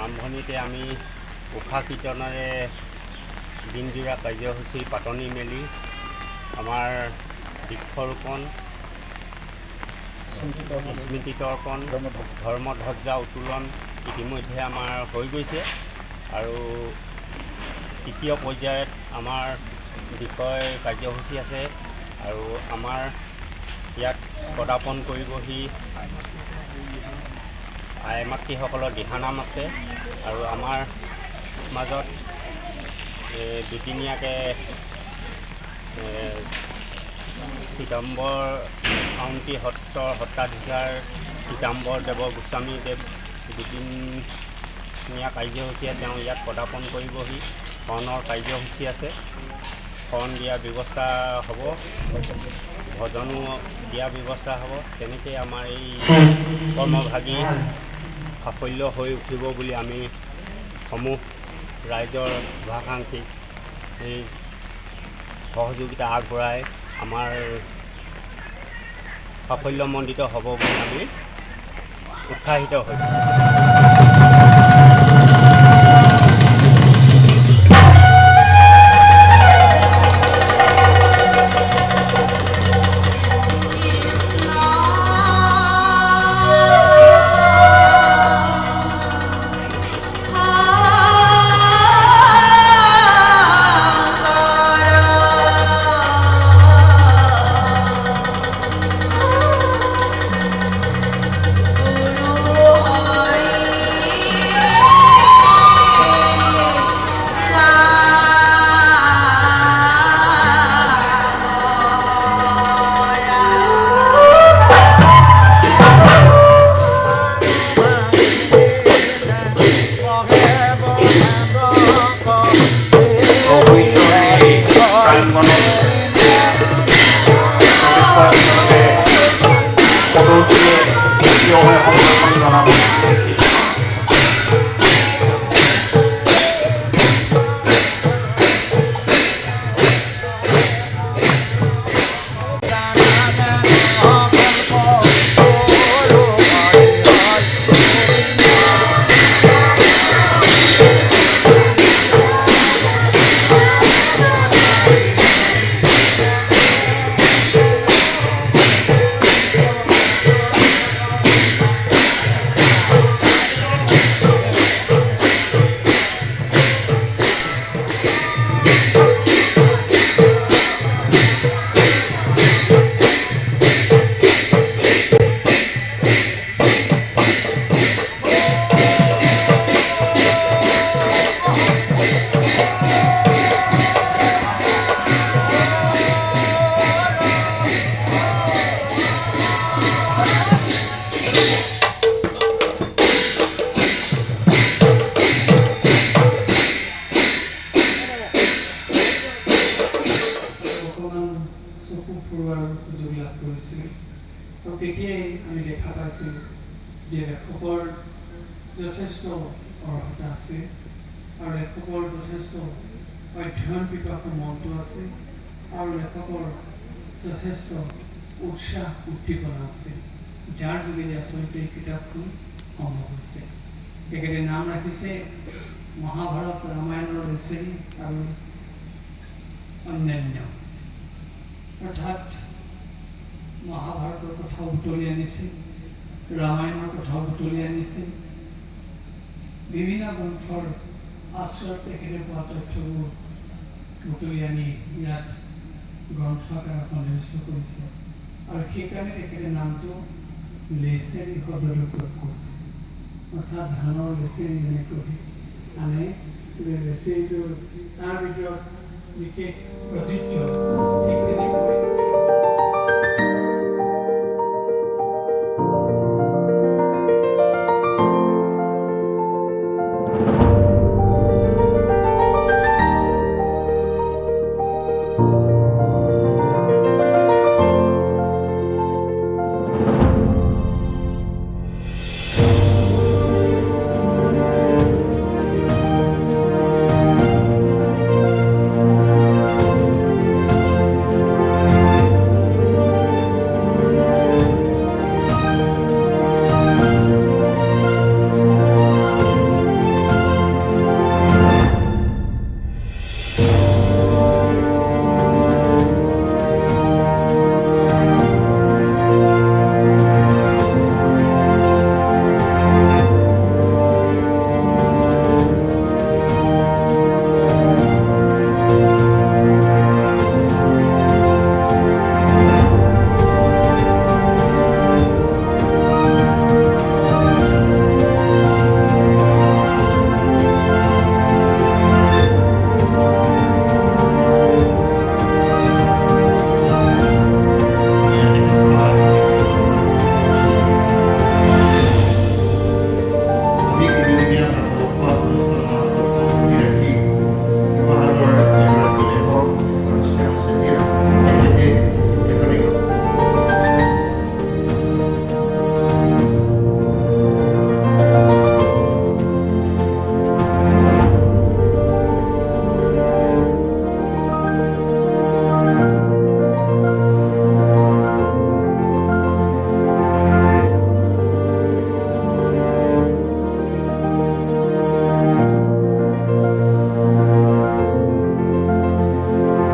আৰম্ভণিতে আমি উষা কীৰ্তনেৰে দিনজোৰা কাৰ্যসূচী পাতনি মেলি আমাৰ বৃক্ষৰোপণ, স্মৃতি তৰ্পণ, ধৰ্মধ্বজা উত্তোলন ইতিমধ্যে আমাৰ হৈ গৈছে আৰু তৃতীয় পৰ্যায়ত আমাৰ বিষয় কাৰ্যসূচী আছে আৰু আমাৰ ইয়াত পদাৰ্পণ কৰিবহি আই মাতৃসকলৰ দিহানাম আছে আৰু আমাৰ মাজত দুদিনীয়াকৈ চিদম্বৰ আউনীআটী সত্ৰৰ সত্ৰাধিকাৰ চিদাম্বৰ দেৱ গোস্বামীদেৱ দুদিনীয়া কাৰ্যসূচীয়ে তেওঁ ইয়াত পদাৰ্পণ কৰিবহি। শৰণৰ কাৰ্যসূচী আছে, শৰণ দিয়াৰ ব্যৱস্থা হ'ব, ভজনো দিয়াৰ ব্যৱস্থা হ'ব। তেনেকৈ আমাৰ এই কৰ্মভাগী সাফল্য হৈ উঠিব বুলি আমি সমূহ ৰাইজৰ শুভাকাংক্ষীক এই সহযোগিতা আগবঢ়াই আমাৰ সাফল্যমণ্ডিত হ'ব বুলি আমি উৎসাহিত হৈছোঁ। Hare চকু ফুৰোৱাৰ সুযোগ লাভ কৰিছিল আৰু তেতিয়াই আমি দেখা পাইছিল যে লেখকৰ যথেষ্ট অৰ্হতা আছে আৰু লেখকৰ যথেষ্ট অধ্যয়ন পিপাসু মনটো আছে আৰু লেখকৰ যথেষ্ট উৎসাহ উদ্দীপনা আছে যাৰ যোগেদি আচলতে এই কিতাপখন সম্ভৱ হৈছে তেখেতে নাম ৰাখিছে মহাভাৰত ৰামায়ণৰ লেচেৰি আৰু অন্যান্য অৰ্থাৎ মহাভাৰতৰ কথাও বুটলি আনিছে ৰামায়ণৰ কথাও বুটলি আনিছে বিভিন্ন গ্ৰন্থৰ আশ্ৰয়ত তেখেতে পোৱা তথ্যবোৰ বুটলি আনি ইয়াত গ্ৰন্থ আকাৰে সন্নিৱিষ্ট কৰিছে আৰু সেইকাৰণে তেখেতে নামটো লেচেৰি শব্দটো প্ৰয়োগ কৰিছে অৰ্থাৎ ধানৰ লেচেৰি যেনেকৈ আনে লেচেৰিটো তাৰ ভিতৰত বিশেষ প্ৰযোজ্য ঠিক